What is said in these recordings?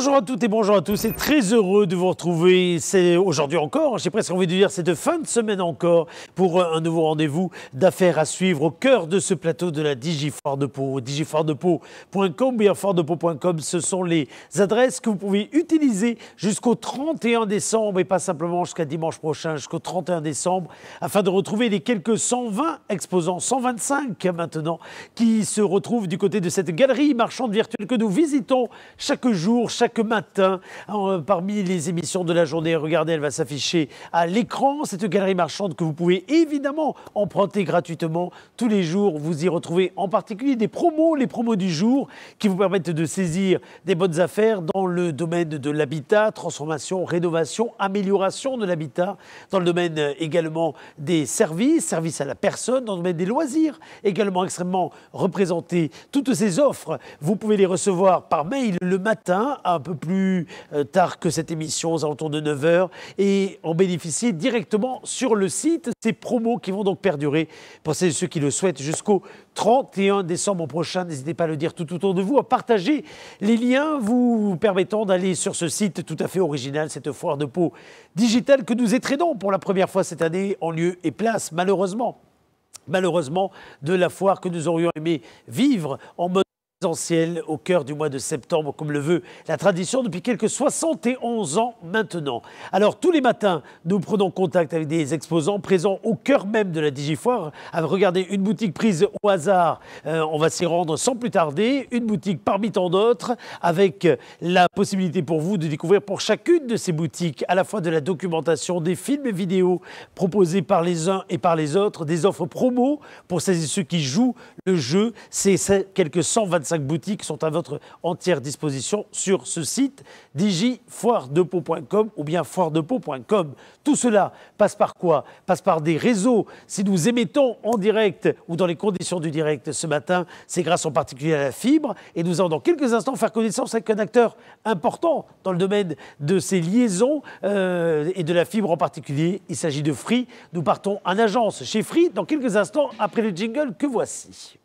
Bonjour à toutes et bonjour à tous, c'est très heureux de vous retrouver. C'est aujourd'hui encore, j'ai presque envie de dire, c'est de fin de semaine encore pour un nouveau rendez-vous d'affaires à suivre au cœur de ce plateau de la Digifoire de Pau. DigifoiredePau.com, bien foiredePau.com, ce sont les adresses que vous pouvez utiliser jusqu'au 31 décembre et pas simplement jusqu'à dimanche prochain, jusqu'au 31 décembre, afin de retrouver les quelques 120 exposants, 125 maintenant, qui se retrouvent du côté de cette galerie marchande virtuelle que nous visitons chaque jour, chaque matin, parmi les émissions de la journée. Regardez, elle va s'afficher à l'écran, cette galerie marchande que vous pouvez évidemment emprunter gratuitement tous les jours. Vous y retrouvez en particulier des promos, les promos du jour, qui vous permettent de saisir des bonnes affaires dans le domaine de l'habitat, transformation, rénovation, amélioration de l'habitat, dans le domaine également des services, services à la personne, dans le domaine des loisirs, également extrêmement représentés. Toutes ces offres, vous pouvez les recevoir par mail le matin, un peu plus tard que cette émission, aux alentours de 9 h, et en bénéficier directement sur le site. Ces promos qui vont donc perdurer pour ceux qui le souhaitent jusqu'au 31 décembre prochain. N'hésitez pas à le dire tout autour de vous, à partager les liens vous permettant d'aller sur ce site tout à fait original, cette foire de Pau digitale que nous étrenons pour la première fois cette année en lieu et place, malheureusement, de la foire que nous aurions aimé vivre en mode présentiel au cœur du mois de septembre, comme le veut la tradition depuis quelques 71 ans maintenant. Alors, tous les matins, nous prenons contact avec des exposants présents au cœur même de la Digifoire. Regardez, une boutique prise au hasard, on va s'y rendre sans plus tarder. Une boutique parmi tant d'autres, avec la possibilité pour vous de découvrir pour chacune de ces boutiques à la fois de la documentation, des films et vidéos proposés par les uns et par les autres, des offres promo pour celles et ceux qui jouent le jeu. Ces quelques 125 boutiques sont à votre entière disposition sur ce site digifoiredePau.com ou bien foiredePau.com. Tout cela passe par quoi? Passe par des réseaux. Si nous émettons en direct ou dans les conditions du direct ce matin, c'est grâce en particulier à la fibre. Et nous allons dans quelques instants faire connaissance avec un acteur important dans le domaine de ces liaisons et de la fibre en particulier. Il s'agit de Free. Nous partons en agence chez Free dans quelques instants après le jingle que voici.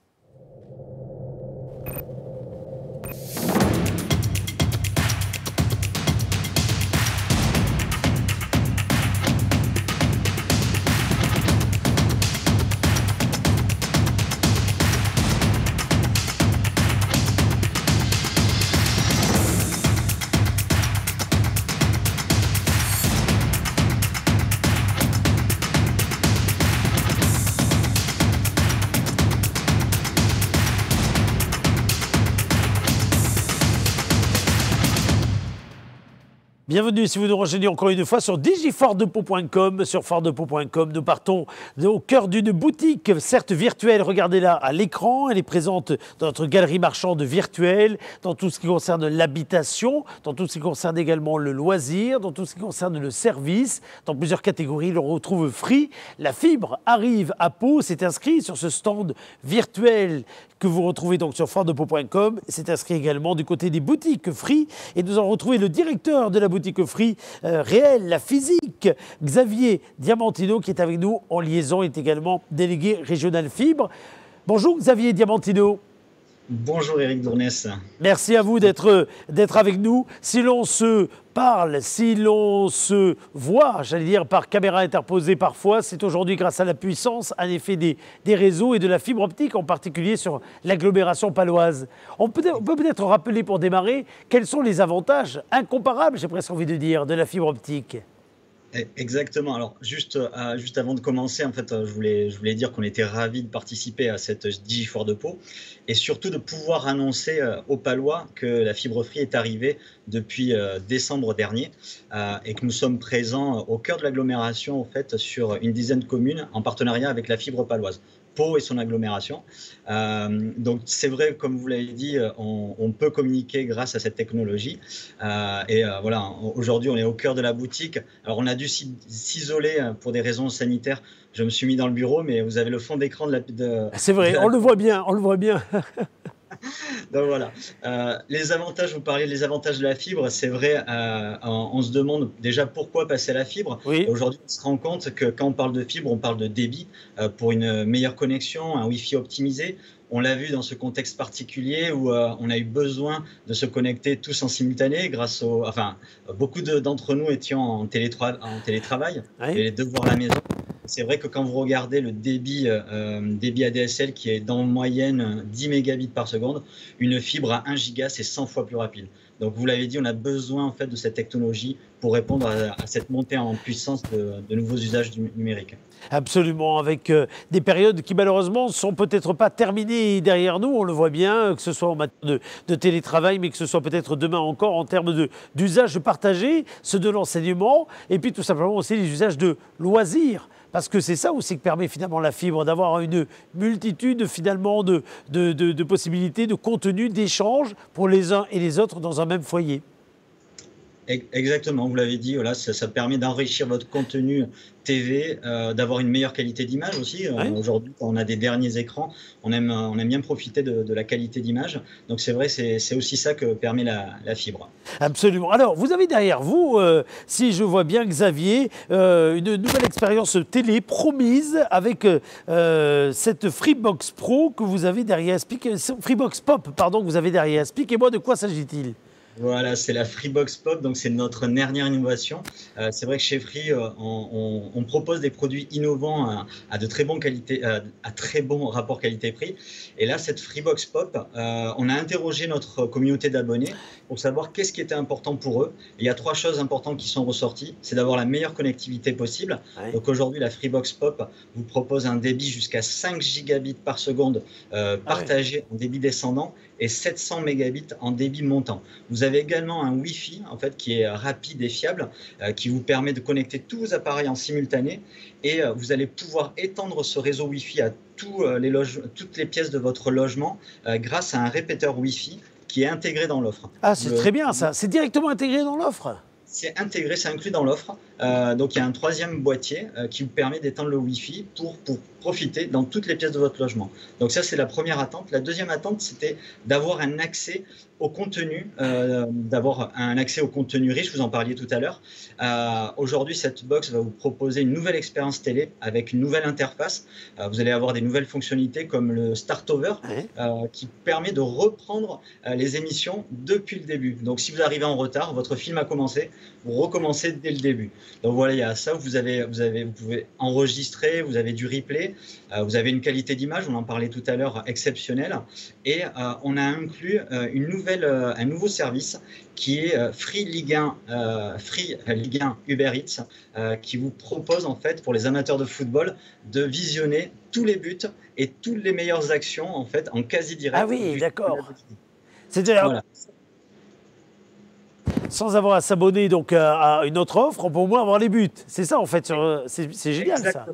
Bienvenue si vous nous rejoignez encore une fois sur digifoiredePau.com. Sur foiredePau.com, nous partons au cœur d'une boutique, certes virtuelle, regardez-la à l'écran. Elle est présente dans notre galerie marchande virtuelle, dans tout ce qui concerne l'habitation, dans tout ce qui concerne également le loisir, dans tout ce qui concerne le service, dans plusieurs catégories. L'on retrouve Free. La fibre arrive à Pau, c'est inscrit sur ce stand virtuel que vous retrouvez donc sur foiredePau.com. C'est inscrit également du côté des boutiques Free. Et nous allons retrouver le directeur de la boutique Free réelle, la physique, Xavier Diamantino, qui est avec nous en liaison, est également délégué régional fibre. Bonjour Xavier Diamantino. Bonjour Éric Dournès. Merci à vous d'être avec nous. Si l'on se parle, si l'on se voit, j'allais dire par caméra interposée parfois, c'est aujourd'hui grâce à la puissance, en effet, des réseaux et de la fibre optique, en particulier sur l'agglomération paloise. On peut peut-être rappeler pour démarrer quels sont les avantages incomparables, j'ai presque envie de dire, de la fibre optique. Exactement. Alors, juste avant de commencer, en fait, je voulais dire qu'on était ravis de participer à cette Digifoire de Pau et surtout de pouvoir annoncer aux Palois que la fibre Free est arrivée depuis décembre dernier et que nous sommes présents au cœur de l'agglomération, en fait, sur une dizaine de communes en partenariat avec la fibre paloise. Pau et son agglomération. Donc c'est vrai, comme vous l'avez dit, on peut communiquer grâce à cette technologie. Voilà, aujourd'hui on est au cœur de la boutique. Alors on a dû s'isoler pour des raisons sanitaires. Je me suis mis dans le bureau, mais vous avez le fond d'écran de C'est vrai, on le voit bien, on le voit bien. Donc voilà. Les avantages, vous parlez des avantages de la fibre, c'est vrai, on se demande déjà pourquoi passer à la fibre. Oui. Aujourd'hui, on se rend compte que quand on parle de fibre, on parle de débit pour une meilleure connexion, un Wi-Fi optimisé. On l'a vu dans ce contexte particulier où on a eu besoin de se connecter tous en simultané enfin, beaucoup d'entre nous étions en télétravail Oui. et les devoirs à la maison. C'est vrai que quand vous regardez le débit ADSL qui est dans moyenne 10 mégabits par seconde, une fibre à 1 giga, c'est 100 fois plus rapide. Donc vous l'avez dit, on a besoin en fait de cette technologie pour répondre à cette montée en puissance de nouveaux usages du numérique. Absolument, avec des périodes qui malheureusement ne sont peut-être pas terminées derrière nous, on le voit bien, que ce soit en matière de télétravail, mais que ce soit peut-être demain encore en termes d'usage partagé, ceux de l'enseignement, et puis tout simplement aussi les usages de loisirs. Parce que c'est ça aussi que permet finalement la fibre, d'avoir une multitude finalement de possibilités, de contenus, d'échanges pour les uns et les autres dans un même foyer. Exactement, vous l'avez dit, voilà, ça permet d'enrichir votre contenu TV, d'avoir une meilleure qualité d'image aussi. Ouais. Aujourd'hui, quand on a des derniers écrans, on aime bien profiter de la qualité d'image. Donc c'est vrai, c'est aussi ça que permet la fibre. Absolument. Alors, vous avez derrière vous, si je vois bien Xavier, une nouvelle expérience télé promise avec cette Freebox Pro que vous avez derrière. Freebox Pop, pardon, que vous avez derrière. Expliquez-moi de quoi s'agit-il? Voilà, c'est la Freebox Pop, donc c'est notre dernière innovation. C'est vrai que chez Free, on propose des produits innovants à de très bonnes qualités, à très bon rapport qualité-prix. Et là, cette Freebox Pop, on a interrogé notre communauté d'abonnés pour savoir qu'est-ce qui était important pour eux. Et il y a 3 choses importantes qui sont ressorties. C'est d'avoir la meilleure connectivité possible. Ouais. Donc aujourd'hui, la Freebox Pop vous propose un débit jusqu'à 5 gigabits par seconde partagé en débit descendant et 700 mégabits en débit montant. Vous avez également un Wi-Fi en fait, qui est rapide et fiable, qui vous permet de connecter tous vos appareils en simultané et vous allez pouvoir étendre ce réseau Wi-Fi à toutes les pièces de votre logement grâce à un répéteur Wi-Fi qui est intégré dans l'offre. Ah, c'est très bien ça. C'est directement intégré dans l'offre. C'est intégré, c'est inclus dans l'offre. Donc il y a un 3e boîtier qui vous permet d'étendre le Wi-Fi pour profiter dans toutes les pièces de votre logement. Donc ça, c'est la première attente. La deuxième attente, c'était d'avoir un accès au contenu, riche, vous en parliez tout à l'heure. Aujourd'hui, cette box va vous proposer une nouvelle expérience télé avec une nouvelle interface. Vous allez avoir des nouvelles fonctionnalités comme le Start Over qui permet de reprendre les émissions depuis le début. Donc si vous arrivez en retard, votre film a commencé, vous recommencez dès le début. Donc voilà, il y a ça, vous pouvez enregistrer, vous avez du replay, vous avez une qualité d'image, on en parlait tout à l'heure, exceptionnelle. Et on a inclus un nouveau service qui est Free Ligue 1 Uber Eats, qui vous propose en fait pour les amateurs de football de visionner tous les buts et toutes les meilleures actions en fait en quasi direct. Ah oui, d'accord. C'est-à-dire, voilà, sans avoir à s'abonner donc à une autre offre, on peut au moins avoir les buts. C'est ça en fait, c'est génial. Exactement.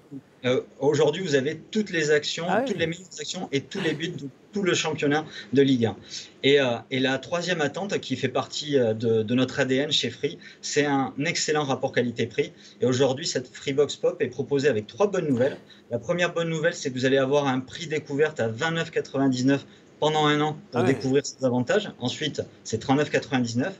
Ça. Aujourd'hui, vous avez toutes les actions, toutes les meilleures actions et tous les buts de tout le championnat de Ligue 1. Et la 3e attente qui fait partie de notre ADN chez Free, c'est un excellent rapport qualité-prix. Et aujourd'hui, cette Freebox Pop est proposée avec 3 bonnes nouvelles. La première bonne nouvelle, c'est que vous allez avoir un prix découverte à 29,99 € pendant un an pour découvrir ces avantages. Ensuite, c'est 39,99 €.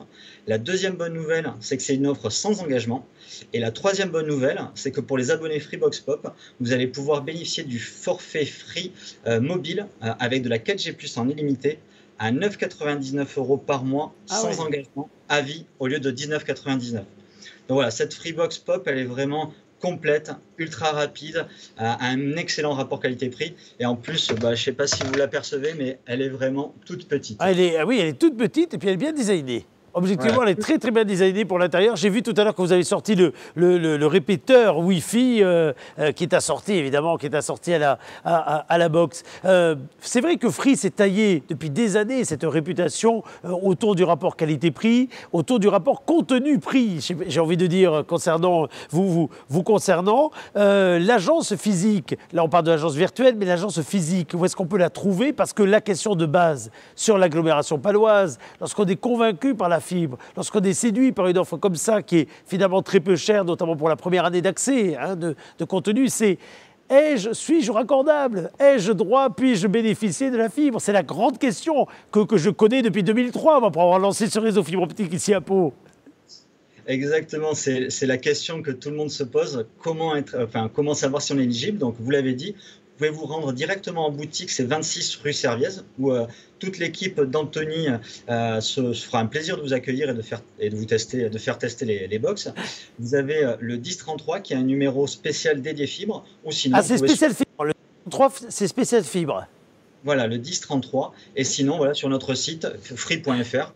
La deuxième bonne nouvelle, c'est que c'est une offre sans engagement. Et la 3e bonne nouvelle, c'est que pour les abonnés Freebox Pop, vous allez pouvoir bénéficier du forfait Free mobile avec de la 4G+ en illimité à 9,99 € par mois sans engagement à vie au lieu de 19,99 €. Donc voilà, cette Freebox Pop, elle est vraiment complète, ultra rapide, un excellent rapport qualité-prix. Et en plus, je ne sais pas si vous l'apercevez, mais elle est vraiment toute petite. Oui, elle est toute petite et puis elle est bien designée. Objectivement, elle est très très bien designée pour l'intérieur. J'ai vu tout à l'heure que vous avez sorti le répéteur Wi-Fi qui est assorti évidemment, qui est assorti à la box. C'est vrai que Free s'est taillé depuis des années cette réputation autour du rapport qualité-prix, autour du rapport contenu-prix. J'ai envie de dire concernant vous concernant l'agence physique. Là, on parle de l'agence virtuelle, mais l'agence physique, où est-ce qu'on peut la trouver? Parce que la question de base sur l'agglomération paloise, lorsqu'on est convaincu par la fibre, lorsqu'on est séduit par une offre comme ça, qui est finalement très peu chère, notamment pour la première année d'accès de contenu, c'est Suis-je raccordable? Ai-je droit? Puis-je bénéficier de la fibre? C'est la grande question que je connais depuis 2003, moi, pour avoir lancé ce réseau fibre optique ici à Pau. Exactement, c'est la question que tout le monde se pose. Comment savoir si on est éligible? Donc, vous l'avez dit, vous pouvez vous rendre directement en boutique, c'est 26 rue Serviez, où toute l'équipe d'Anthony se fera un plaisir de vous accueillir et de faire tester les box. Vous avez le 1033 qui est un numéro spécial dédié fibre. Ou sinon, c'est spécial fibre. Le 3, c'est spécial fibre. Voilà, le 1033. Et sinon, voilà, sur notre site free.fr.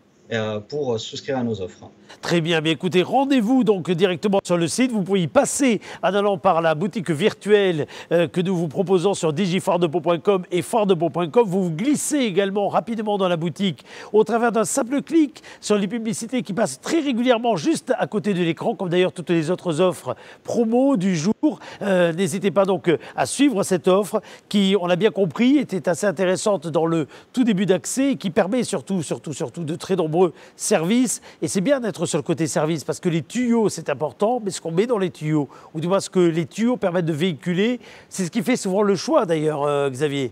Pour souscrire à nos offres. Très bien, mais écoutez, rendez-vous donc directement sur le site. Vous pouvez y passer en allant par la boutique virtuelle que nous vous proposons sur digifoiredepau.com et foiredepau.com. Vous vous glissez également rapidement dans la boutique au travers d'un simple clic sur les publicités qui passent très régulièrement juste à côté de l'écran, comme d'ailleurs toutes les autres offres promo du jour. N'hésitez pas donc à suivre cette offre qui, on l'a bien compris, était assez intéressante dans le tout début d'accès et qui permet surtout de très nombreux services. Et c'est bien d'être sur le côté service parce que les tuyaux, c'est important, mais ce qu'on met dans les tuyaux, ou du moins ce que les tuyaux permettent de véhiculer, c'est ce qui fait souvent le choix d'ailleurs, Xavier.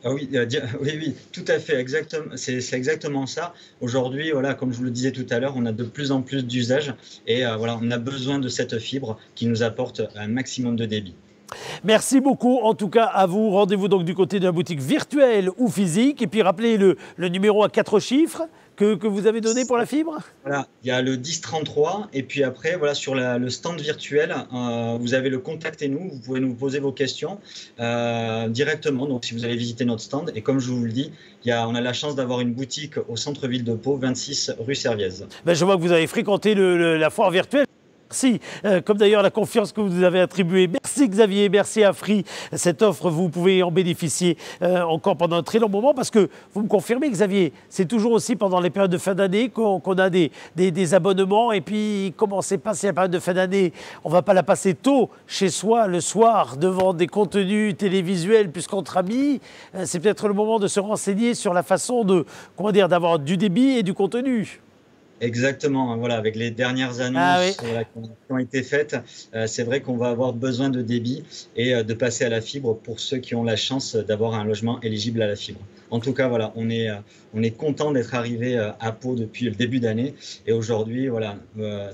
Ah oui, oui, tout à fait, exactement. C'est exactement ça. Aujourd'hui, voilà, comme je vous le disais tout à l'heure, on a de plus en plus d'usages et voilà, on a besoin de cette fibre qui nous apporte un maximum de débit. Merci beaucoup en tout cas à vous. Rendez-vous donc du côté de la boutique virtuelle ou physique. Et puis rappelez le numéro à 4 chiffres que vous avez donné pour la fibre. Voilà, il y a le 1033 et puis après, voilà, sur le stand virtuel, vous avez le Contactez-nous. Vous pouvez nous poser vos questions directement. Donc si vous allez visiter notre stand et comme je vous le dis, on a la chance d'avoir une boutique au centre-ville de Pau, 26 rue Serviez. Ben, je vois que vous avez fréquenté la foire virtuelle. Merci, comme d'ailleurs la confiance que vous nous avez attribuée. Merci Xavier, merci à Free. Cette offre, vous pouvez en bénéficier encore pendant un très long moment parce que vous me confirmez Xavier, c'est toujours aussi pendant les périodes de fin d'année qu'on a des abonnements et puis comment c'est passé la période de fin d'année, on ne va pas la passer tôt chez soi le soir devant des contenus télévisuels puisqu'entre amis, c'est peut-être le moment de se renseigner sur la façon d'avoir du débit et du contenu. Exactement, voilà, avec les dernières annonces qui ont été faites, c'est vrai qu'on va avoir besoin de débit et de passer à la fibre pour ceux qui ont la chance d'avoir un logement éligible à la fibre. En tout cas, voilà, on est content d'être arrivé à Pau depuis le début d'année et aujourd'hui, voilà,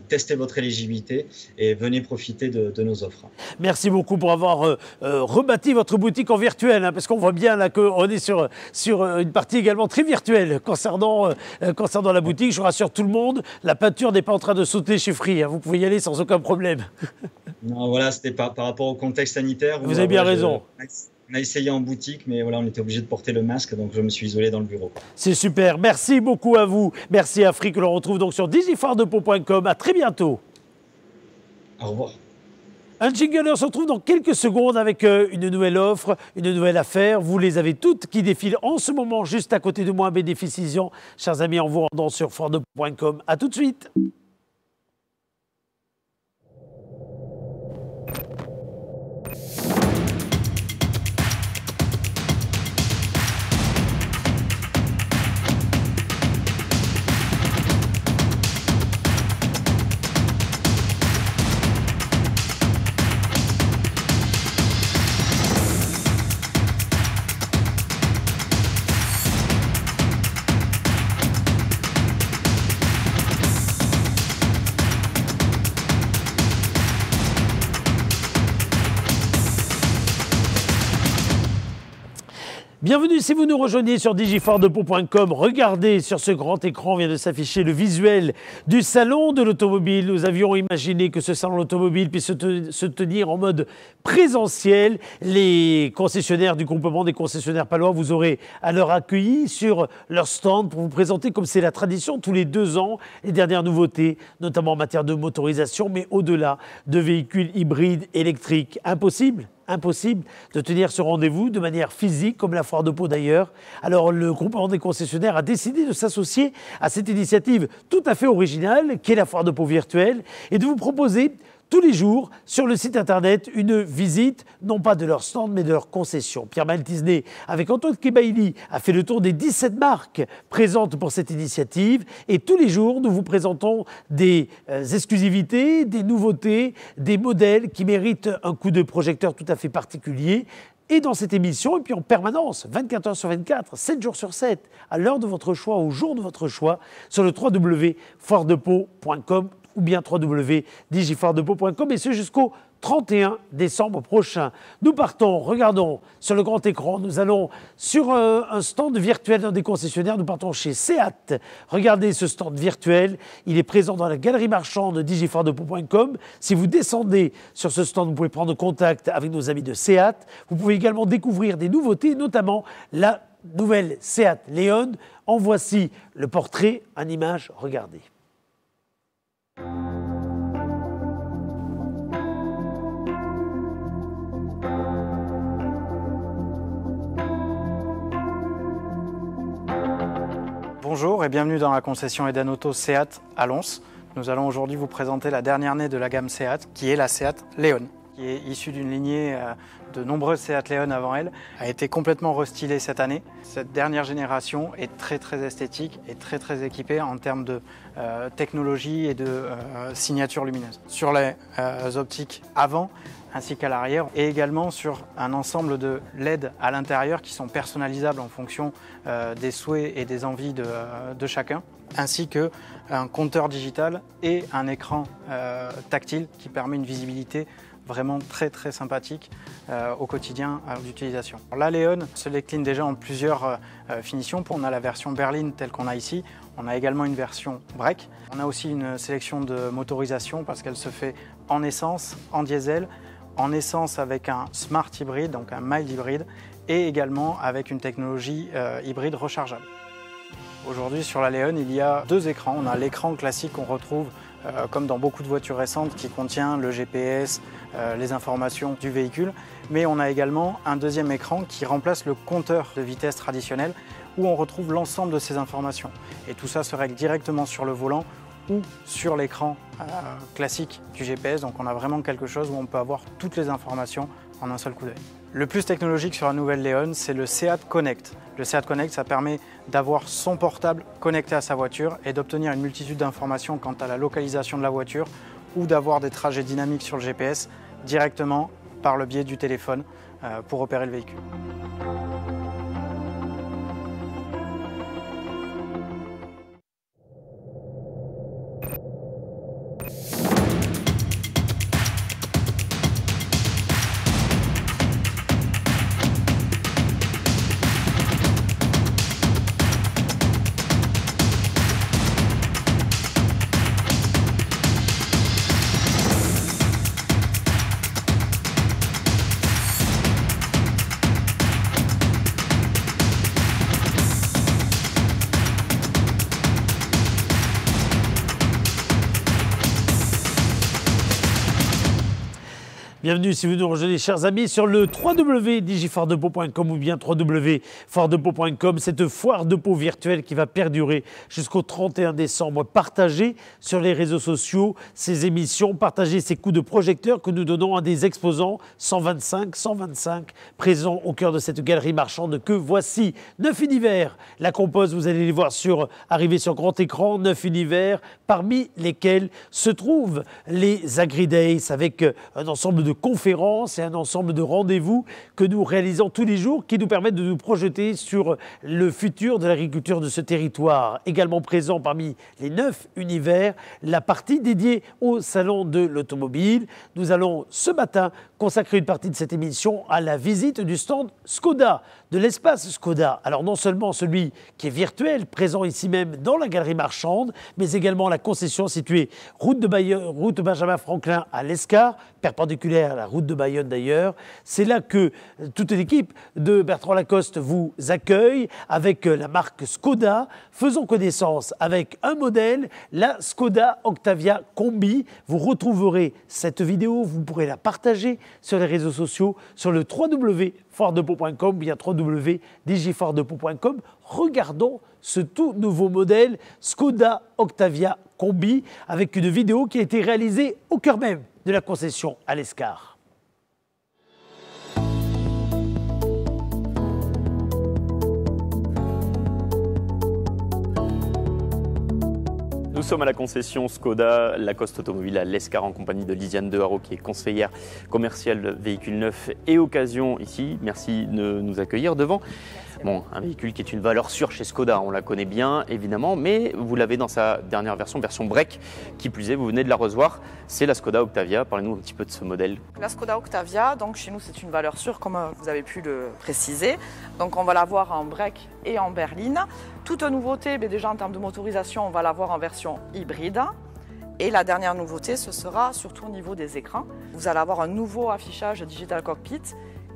testez votre éligibilité et venez profiter de nos offres. Merci beaucoup pour avoir rebâti votre boutique en virtuel, hein, parce qu'on voit bien là qu'on est sur une partie également très virtuelle concernant la boutique. Je rassure tout le monde, la peinture n'est pas en train de sauter chez Free, hein, vous pouvez y aller sans aucun problème. Non, voilà, c'était par rapport au contexte sanitaire. Vous avez bien raison. On a essayé en boutique, mais voilà, on était obligé de porter le masque, donc je me suis isolé dans le bureau. C'est super. Merci beaucoup à vous. Merci à Free, que l'on retrouve donc sur digifoiredepau.com. À très bientôt. Au revoir. Un jingle, on se retrouve dans quelques secondes avec une nouvelle offre, une nouvelle affaire. Vous les avez toutes qui défilent en ce moment juste à côté de moi. Bénéficiez-en, chers amis, en vous rendant sur foiredepau.com. À tout de suite. Bienvenue si vous nous rejoignez sur digifoiredepau.com. Regardez, sur ce grand écran vient de s'afficher le visuel du salon de l'automobile. Nous avions imaginé que ce salon de l'automobile puisse se tenir en mode présentiel. Les concessionnaires du groupement des concessionnaires palois vous aurez alors accueillis sur leur stand pour vous présenter, comme c'est la tradition, tous les 2 ans, les dernières nouveautés, notamment en matière de motorisation, mais au-delà de véhicules hybrides électriques. Impossible de tenir ce rendez-vous de manière physique, comme la foire de Pau d'ailleurs. Alors le groupement des concessionnaires a décidé de s'associer à cette initiative tout à fait originale, qui est la foire de Pau virtuelle, et de vous proposer tous les jours sur le site internet une visite, non pas de leur stand, mais de leur concession. Pierre-Maël Tisnet, avec Antoine Kebaili, a fait le tour des 17 marques présentes pour cette initiative. Et tous les jours, nous vous présentons des exclusivités, des nouveautés, des modèles qui méritent un coup de projecteur tout à fait particulier. Et dans cette émission, et puis en permanence, 24 heures sur 24, 7 jours sur 7, à l'heure de votre choix, au jour de votre choix, sur le www.foiredepau.com ou bien www.digifoiredepau.com, et ce jusqu'au 31 décembre prochain. Nous partons, regardons sur le grand écran, nous allons sur un stand virtuel dans des concessionnaires, nous partons chez Seat. Regardez ce stand virtuel, il est présent dans la galerie marchande de digifoiredepau.com. Si vous descendez sur ce stand, vous pouvez prendre contact avec nos amis de Seat. Vous pouvez également découvrir des nouveautés, notamment la nouvelle Seat Leon. En voici le portrait en image, regardez. Bonjour et bienvenue dans la concession Eden Auto Seat à Lons. Nous allons aujourd'hui vous présenter la dernière née de la gamme Seat, qui est la Seat Leon, qui est issue d'une lignée de nombreuses Seat Leon avant elle, a été complètement restylée cette année. Cette dernière génération est très esthétique et très équipée en termes de technologie et de signature lumineuse. Sur les optiques avant, ainsi qu'à l'arrière, et également sur un ensemble de LED à l'intérieur qui sont personnalisables en fonction des souhaits et des envies de chacun, ainsi qu'un compteur digital et un écran tactile qui permet une visibilité vraiment très sympathique au quotidien d'utilisation. La Leon se décline déjà en plusieurs finitions. On a la version berline telle qu'on a ici, on a également une version break. On a aussi une sélection de motorisation parce qu'elle se fait en essence, en diesel, en essence avec un smart hybride, donc un mild hybride, et également avec une technologie hybride rechargeable. Aujourd'hui sur la Leon, il y a deux écrans. On a l'écran classique qu'on retrouve comme dans beaucoup de voitures récentes qui contient le GPS, les informations du véhicule, mais on a également un deuxième écran qui remplace le compteur de vitesse traditionnel où on retrouve l'ensemble de ces informations. Et tout ça se règle directement sur le volant ou sur l'écran classique du GPS, donc on a vraiment quelque chose où on peut avoir toutes les informations en un seul coup d'œil. Le plus technologique sur la nouvelle Leon, c'est le Seat Connect. Le Seat Connect, ça permet d'avoir son portable connecté à sa voiture et d'obtenir une multitude d'informations quant à la localisation de la voiture ou d'avoir des trajets dynamiques sur le GPS directement par le biais du téléphone pour opérer le véhicule. Bienvenue si vous nous rejoignez, chers amis, sur le www.digifoiredepau.com ou bien www.foiredepau.com, cette foire de Pau virtuelle qui va perdurer jusqu'au 31 décembre. Partagez sur les réseaux sociaux ces émissions, partagez ces coups de projecteur que nous donnons à des exposants, 125 présents au cœur de cette galerie marchande que voici. 9 univers la composent, vous allez les voir arriver sur grand écran, 9 univers parmi lesquels se trouvent les AgriDays avec un ensemble de conférences et un ensemble de rendez-vous que nous réalisons tous les jours qui nous permettent de nous projeter sur le futur de l'agriculture de ce territoire. Également présent parmi les 9 univers, la partie dédiée au salon de l'automobile. Nous allons ce matin consacrer une partie de cette émission à la visite du stand Skoda, de l'espace Skoda. Alors non seulement celui qui est virtuel, présent ici même dans la galerie marchande, mais également la concession située route Benjamin Franklin à l'Escar, perpendiculaire à la route de Bayonne d'ailleurs. C'est là que toute l'équipe de Bertrand Lacoste vous accueille avec la marque Skoda. Faisons connaissance avec un modèle, la Skoda Octavia Combi. Vous retrouverez cette vidéo, vous pourrez la partager sur les réseaux sociaux, sur le www.foiredepau.com, bien www.digifoiredepau.com. Regardons ce tout nouveau modèle Skoda Octavia Combi avec une vidéo qui a été réalisée au cœur même de la concession à l'Escar. Nous sommes à la concession Skoda Lacoste Automobile à l'Escar en compagnie de Lisiane Deharo qui est conseillère commerciale de véhicules neufs et occasion ici. Merci de nous accueillir devant. Bon, un véhicule qui est une valeur sûre chez Skoda, on la connaît bien évidemment, mais vous l'avez dans sa dernière version break, qui plus est, vous venez de la recevoir, c'est la Skoda Octavia. Parlez-nous un petit peu de ce modèle. La Skoda Octavia, donc chez nous c'est une valeur sûre comme vous avez pu le préciser. Donc on va l'avoir en break et en berline. Toute nouveauté, mais déjà en termes de motorisation, on va l'avoir en version hybride. Et la dernière nouveauté, ce sera surtout au niveau des écrans. Vous allez avoir un nouveau affichage Digital Cockpit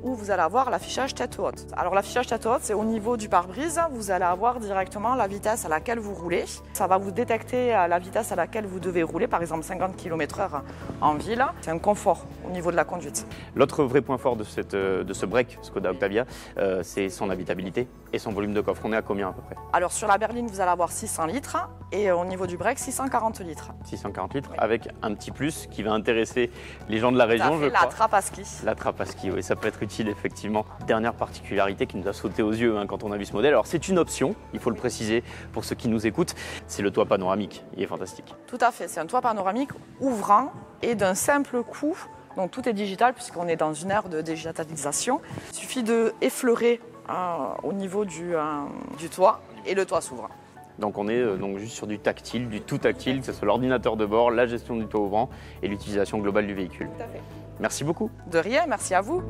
où vous allez avoir l'affichage tête haute. Alors l'affichage tête haute, c'est au niveau du pare-brise, vous allez avoir directement la vitesse à laquelle vous roulez. Ça va vous détecter la vitesse à laquelle vous devez rouler, par exemple 50 km/h en ville. C'est un confort au niveau de la conduite. L'autre vrai point fort de ce break Skoda Octavia, c'est son habitabilité et son volume de coffre. On est à combien à peu près? Alors sur la berline, vous allez avoir 600 litres et au niveau du break, 640 litres. 640 litres, oui. Avec un petit plus qui va intéresser les gens de la région, je crois. La trappe à ski. La trappe à ski, oui, ça peut être utile effectivement. Dernière particularité qui nous a sauté aux yeux quand on a vu ce modèle. Alors c'est une option, il faut le préciser pour ceux qui nous écoutent, c'est le toit panoramique, il est fantastique. Tout à fait, c'est un toit panoramique ouvrant et d'un simple coup. Donc tout est digital puisqu'on est dans une ère de digitalisation. Il suffit d'effleurer au niveau du toit et le toit s'ouvre. Donc on est donc juste sur du tactile, du tout tactile, que ce soit l'ordinateur de bord, la gestion du toit ouvrant et l'utilisation globale du véhicule. Tout à fait. Merci beaucoup. De rien, merci à vous.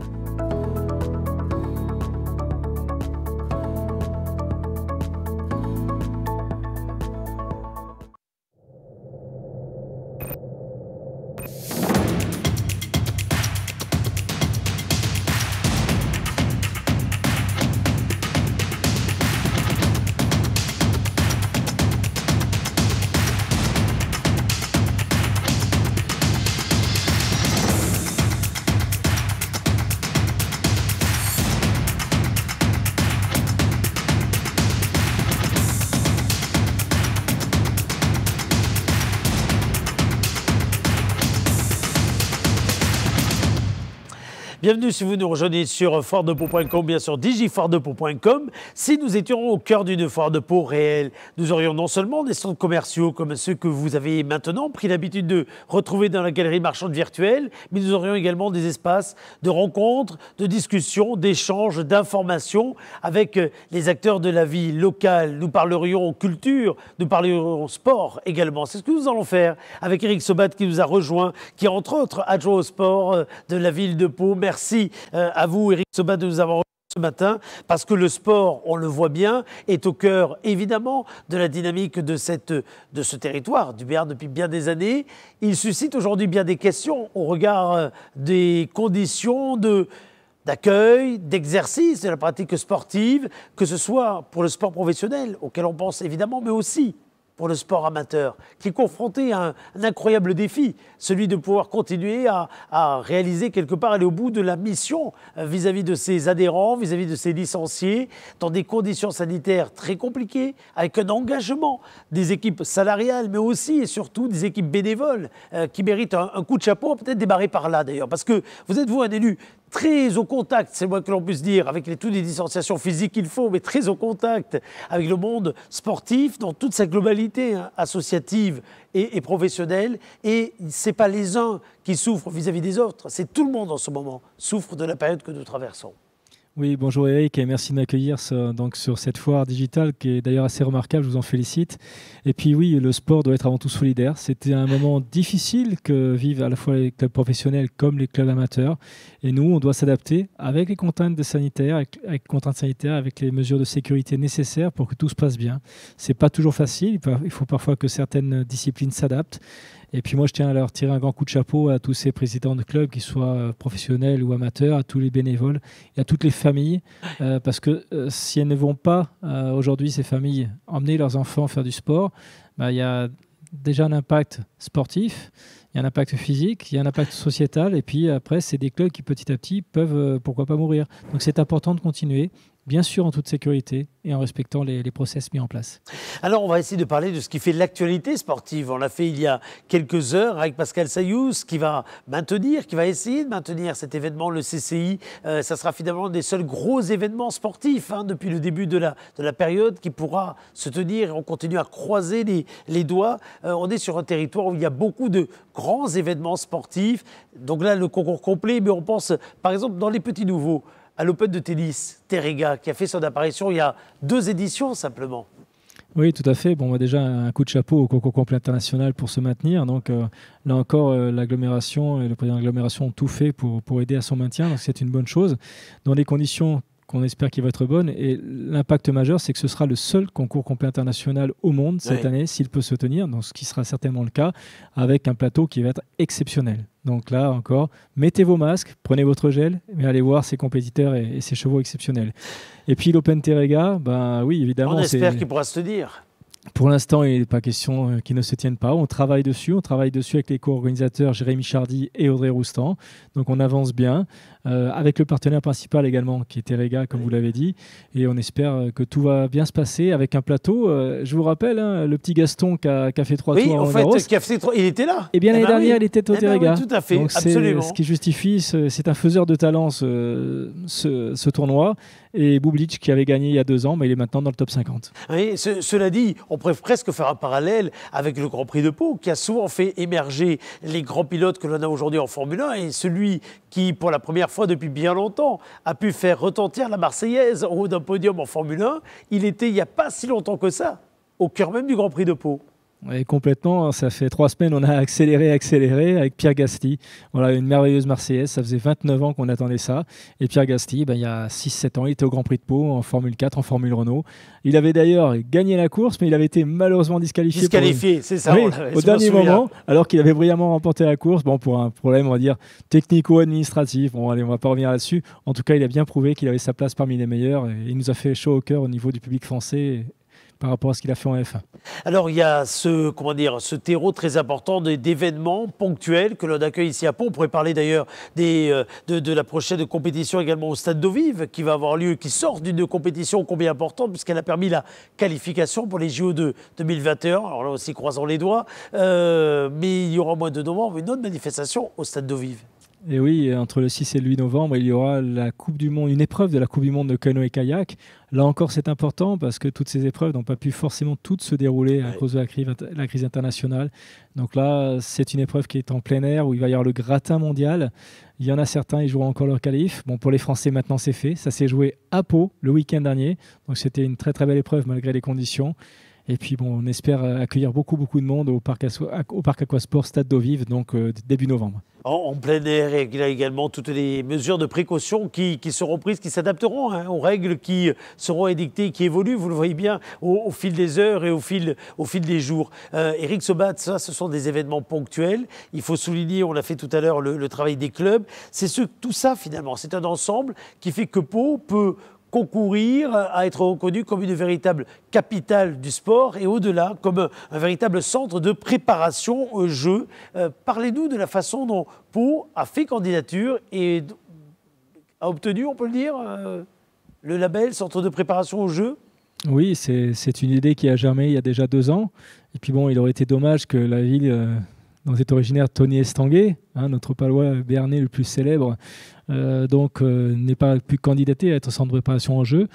Bienvenue si vous nous rejoignez sur foiredepau.com, bien sûr digifoiredepau.com. Si nous étions au cœur d'une foire de Pau réelle, nous aurions non seulement des centres commerciaux comme ceux que vous avez maintenant pris l'habitude de retrouver dans la galerie marchande virtuelle, mais nous aurions également des espaces de rencontres, de discussions, d'échanges, d'informations avec les acteurs de la vie locale. Nous parlerions culture, nous parlerions sport également. C'est ce que nous allons faire avec Eric Sobat qui nous a rejoint, qui est entre autres adjoint au sport de la ville de Pau. Merci à vous, Eric Sobat, de nous avoir rejoints ce matin, parce que le sport, on le voit bien, est au cœur, évidemment, de la dynamique de ce territoire, du Béarn, depuis bien des années. Il suscite aujourd'hui bien des questions au regard des conditions d'accueil, d'exercice de la pratique sportive, que ce soit pour le sport professionnel, auquel on pense évidemment, mais aussi pour le sport amateur, qui est confronté à un incroyable défi, celui de pouvoir continuer à réaliser quelque part, aller au bout de la mission vis-à-vis de ses adhérents, vis-à-vis de ses licenciés, dans des conditions sanitaires très compliquées, avec un engagement des équipes salariales, mais aussi et surtout des équipes bénévoles qui méritent un coup de chapeau, peut-être démarrer par là d'ailleurs, parce que vous êtes, vous, un élu très au contact, c'est moins que l'on puisse dire, avec toutes les distanciations physiques qu'il faut, mais très au contact avec le monde sportif, dans toute sa globalité associative et professionnelle. Et ce n'est pas les uns qui souffrent vis-à-vis des autres, c'est tout le monde en ce moment souffre de la période que nous traversons. Oui, bonjour Eric et merci de m'accueillir sur cette foire digitale qui est d'ailleurs assez remarquable, je vous en félicite. Et puis oui, le sport doit être avant tout solidaire. C'était un moment difficile que vivent à la fois les clubs professionnels comme les clubs amateurs. Et nous, on doit s'adapter avec les contraintes sanitaires, avec les mesures de sécurité nécessaires pour que tout se passe bien. C'est pas toujours facile, il faut parfois que certaines disciplines s'adaptent. Et puis moi, je tiens à leur tirer un grand coup de chapeau à tous ces présidents de clubs, qu'ils soient professionnels ou amateurs, à tous les bénévoles et à toutes les familles. Parce que si elles ne vont pas, aujourd'hui, ces familles, emmener leurs enfants faire du sport, il y a déjà un impact sportif, il y a un impact physique, il y a un impact sociétal. Et puis après, c'est des clubs qui petit à petit peuvent, pourquoi pas, mourir. Donc c'est important de continuer. bien sûr en toute sécurité et en respectant les process mis en place. Alors, on va essayer de parler de ce qui fait l'actualité sportive. On l'a fait il y a quelques heures avec Pascal Sayouz, qui va essayer de maintenir cet événement, le CCI. Ça sera finalement des seuls gros événements sportifs depuis le début de la période qui pourra se tenir, et on continue à croiser les doigts. On est sur un territoire où il y a beaucoup de grands événements sportifs. Donc là, le concours complet, mais on pense, par exemple, dans les petits nouveaux, à l'Open de tennis, Terrega, qui a fait son apparition il y a 2 éditions simplement. Oui, tout à fait. Bon, déjà, un coup de chapeau au concours complet international pour se maintenir. Donc, là encore, l'agglomération et le président de l'agglomération ont tout fait pour aider à son maintien. Donc, c'est une bonne chose. Dans des conditions qu'on espère qu'il va être bonne. Et l'impact majeur, c'est que ce sera le seul concours complet international au monde cette année, s'il peut se tenir, donc ce qui sera certainement le cas, avec un plateau qui va être exceptionnel. Donc là encore, mettez vos masques, prenez votre gel, mais allez voir ces compétiteurs et ces chevaux exceptionnels. Et puis l'Open Terrega, oui, évidemment. On espère qu'il pourra se tenir. Pour l'instant, il n'est pas question qu'ils ne se tiennent pas. On travaille dessus avec les co-organisateurs Jérémy Chardy et Audrey Roustan. Donc on avance bien, avec le partenaire principal également, qui est Terrega, comme vous l'avez dit. Et on espère que tout va bien se passer avec un plateau. Je vous rappelle, le petit Gaston qui a fait 3 tours à Roland-Garros. Il était là. Et bien l'année dernière, il était au Terrega. Oui, tout à fait, donc, absolument. Ce qui justifie, c'est un faiseur de talent, ce tournoi. Et Bublik, qui avait gagné il y a 2 ans, mais il est maintenant dans le top 50. Oui, cela dit, on pourrait presque faire un parallèle avec le Grand Prix de Pau, qui a souvent fait émerger les grands pilotes que l'on a aujourd'hui en Formule 1, et celui qui, pour la première fois depuis bien longtemps, a pu faire retentir la Marseillaise en haut d'un podium en Formule 1, il était, il n'y a pas si longtemps que ça, au cœur même du Grand Prix de Pau. Oui, complètement. Ça fait 3 semaines, on a accéléré avec Pierre Gasly. Voilà, une merveilleuse Marseillaise. Ça faisait 29 ans qu'on attendait ça. Et Pierre Gasly, il y a 6-7 ans, il était au Grand Prix de Pau, en Formule 4, en Formule Renault. Il avait d'ailleurs gagné la course, mais il avait été malheureusement disqualifié. C'est ça. Oui, au dernier moment, alors qu'il avait brillamment remporté la course. Pour un problème, on va dire, technico-administratif. Bon, allez, on ne va pas revenir là-dessus. En tout cas, il a bien prouvé qu'il avait sa place parmi les meilleurs. Et il nous a fait chaud au cœur au niveau du public français par rapport à ce qu'il a fait en F1. Alors, il y a ce terreau très important d'événements ponctuels que l'on accueille ici à Pau. On pourrait parler d'ailleurs de la prochaine compétition également au Stade d'Eau Vive qui va avoir lieu, qui sort d'une compétition combien importante puisqu'elle a permis la qualification pour les JO de 2021. Alors là aussi, croisons les doigts. Mais il y aura au mois de novembre une autre manifestation au Stade d'Eau Vive. Et oui, entre le 6 et le 8 novembre, il y aura la Coupe du Monde, une épreuve de la Coupe du Monde de canoë-kayak. Là encore, c'est important parce que toutes ces épreuves n'ont pas pu forcément toutes se dérouler à cause de la crise internationale. Donc là, c'est une épreuve qui est en plein air où il va y avoir le gratin mondial. Il y en a certains, ils joueront encore leur qualif. Bon, pour les Français, maintenant, c'est fait. Ça s'est joué à Pau le week-end dernier. Donc c'était une très très belle épreuve malgré les conditions. Et puis bon, on espère accueillir beaucoup de monde au parc Aquasport Stade d'Eau Vive, donc début novembre. En plein air, et il y a également toutes les mesures de précaution qui seront prises, qui s'adapteront aux règles qui seront édictées, qui évoluent, vous le voyez bien, au fil des heures et au fil des jours. Eric Sobat, ça, ce sont des événements ponctuels. Il faut souligner, on l'a fait tout à l'heure, le travail des clubs. Tout ça, finalement, c'est un ensemble qui fait que Pau peut concourir à être reconnu comme une véritable capitale du sport et au-delà, comme un véritable centre de préparation aux Jeux. Parlez-nous de la façon dont Pau a fait candidature et a obtenu, on peut le dire, le label centre de préparation aux Jeux. Oui, c'est une idée qui a germé il y a déjà 2 ans. Et puis bon, il aurait été dommage que la ville dont est originaire Tony Estanguet, notre palois béarnais le plus célèbre, n'ait pas pu candidater à être centre de préparation en jeu.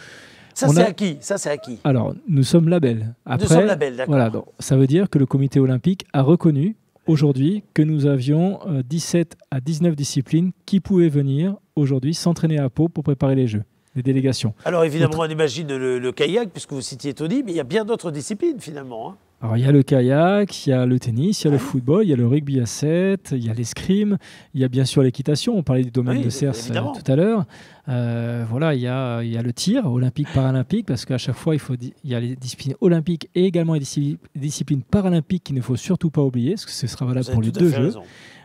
Ça, c'est acquis. Alors, nous sommes label. Après, nous sommes label, d'accord. Voilà, donc, ça veut dire que le comité olympique a reconnu aujourd'hui que nous avions 17 à 19 disciplines qui pouvaient venir aujourd'hui s'entraîner à Pau pour préparer les Jeux, les délégations. Alors évidemment, on imagine le kayak, puisque vous citiez Tony, mais il y a bien d'autres disciplines finalement. Alors, il y a le kayak, il y a le tennis, il y a le football, il y a le rugby à 7, il y a l'escrime, il y a bien sûr l'équitation. On parlait du domaine de Cers tout à l'heure. Voilà, il y a le tir olympique, paralympique, parce qu'à chaque fois, il y a les disciplines olympiques et également les disciplines paralympiques qu'il ne faut surtout pas oublier, parce que ce sera valable pour les 2 Jeux. Raison.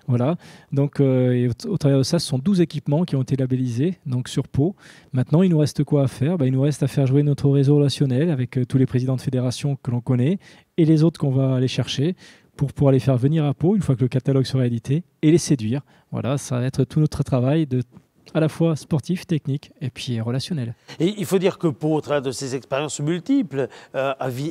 Voilà, donc au travers de ça, ce sont 12 équipements qui ont été labellisés donc sur Pau. Maintenant, il nous reste quoi à faire ? Il nous reste à faire jouer notre réseau relationnel avec tous les présidents de fédérations que l'on connaît et les autres qu'on va aller chercher pour pouvoir les faire venir à Pau une fois que le catalogue sera édité et les séduire. Voilà, ça va être tout notre travail de à la fois sportif, technique et puis relationnel. Et il faut dire que Pau, au travers de ses expériences multiples,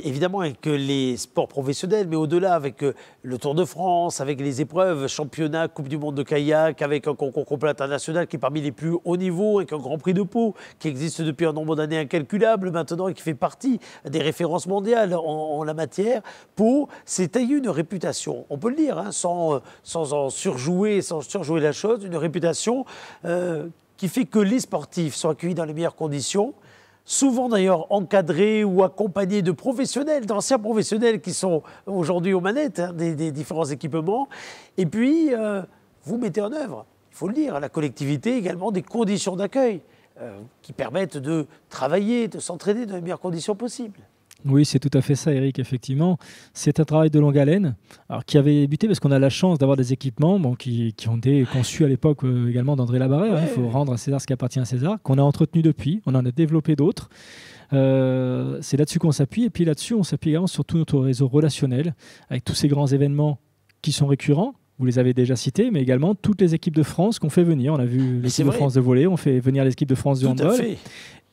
évidemment avec les sports professionnels, mais au-delà avec le Tour de France, avec les épreuves, championnat, Coupe du monde de kayak, avec un concours complet international qui est parmi les plus hauts niveaux, avec un Grand Prix de Pau qui existe depuis un nombre d'années incalculable maintenant et qui fait partie des références mondiales en la matière. Pau s'est taillé une réputation, on peut le dire, hein, sans en surjouer la chose, une réputation qui fait que les sportifs sont accueillis dans les meilleures conditions, souvent d'ailleurs encadrés ou accompagnés de professionnels, d'anciens professionnels qui sont aujourd'hui aux manettes des différents équipements. Et puis, vous mettez en œuvre, il faut le dire, à la collectivité également des conditions d'accueil qui permettent de travailler, de s'entraîner dans les meilleures conditions possibles. Oui, c'est tout à fait ça, Eric, effectivement. C'est un travail de longue haleine, alors, qui avait débuté parce qu'on a la chance d'avoir des équipements qui ont été conçus à l'époque également d'André Labarré. Il faut rendre à César ce qui appartient à César, qu'on a entretenu depuis, on en a développé d'autres. C'est là-dessus qu'on s'appuie, et puis là-dessus, on s'appuie également sur tout notre réseau relationnel, avec tous ces grands événements qui sont récurrents. Vous les avez déjà cités, mais également toutes les équipes de France qu'on fait venir. On a vu l'équipe de France de volley, on fait venir l'équipe de France de handball.